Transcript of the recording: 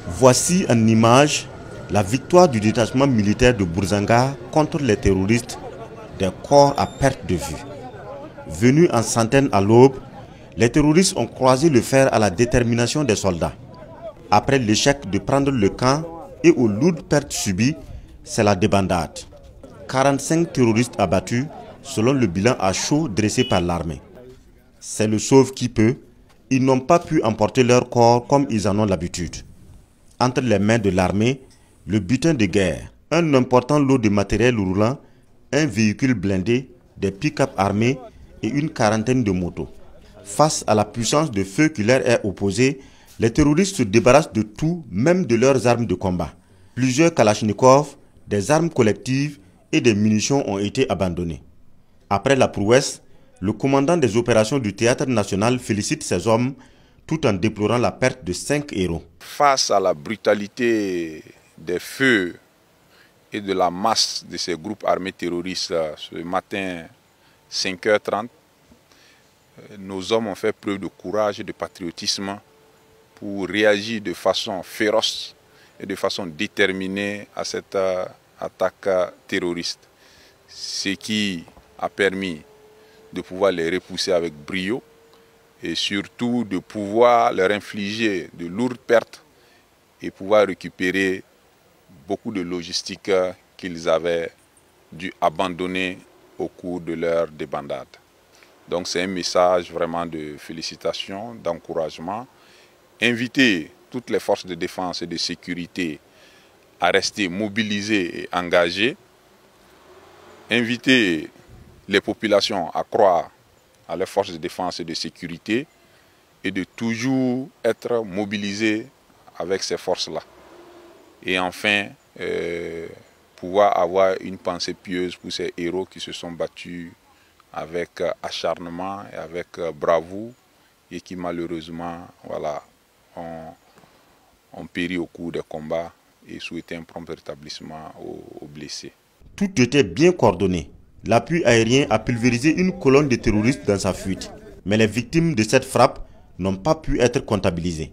Voici en image la victoire du détachement militaire de Bourzanga contre les terroristes des corps à perte de vue. Venus en centaines à l'aube, les terroristes ont croisé le fer à la détermination des soldats. Après l'échec de prendre le camp et aux lourdes pertes subies, c'est la débandade. 45 terroristes abattus selon le bilan à chaud dressé par l'armée. C'est le sauve qui peut. Ils n'ont pas pu emporter leur corps comme ils en ont l'habitude. Entre les mains de l'armée, le butin de guerre, un important lot de matériel roulant, un véhicule blindé, des pick-up armés et une quarantaine de motos. Face à la puissance de feu qui leur est opposée, les terroristes se débarrassent de tout, même de leurs armes de combat. Plusieurs kalachnikovs, des armes collectives et des munitions ont été abandonnés. Après la prouesse, le commandant des opérations du Théâtre national félicite ses hommes tout en déplorant la perte de 5 héros. Face à la brutalité des feux et de la masse de ces groupes armés terroristes, ce matin 5h30, nos hommes ont fait preuve de courage et de patriotisme pour réagir de façon féroce et de façon déterminée à cette attaque terroriste. Ce qui a permis de pouvoir les repousser avec brio et surtout de pouvoir leur infliger de lourdes pertes et pouvoir récupérer beaucoup de logistique qu'ils avaient dû abandonner au cours de leur débandade. Donc c'est un message vraiment de félicitations, d'encouragement. Inviter toutes les forces de défense et de sécurité à rester mobilisées et engagées. Inviter les populations à croire à leurs forces de défense et de sécurité et de toujours être mobilisés avec ces forces-là. Et enfin, pouvoir avoir une pensée pieuse pour ces héros qui se sont battus avec acharnement et avec bravoure et qui malheureusement ont péri au cours des combats et souhaiter un prompt rétablissement aux blessés. Tout était bien coordonné. L'appui aérien a pulvérisé une colonne de terroristes dans sa fuite. Mais les victimes de cette frappe n'ont pas pu être comptabilisées.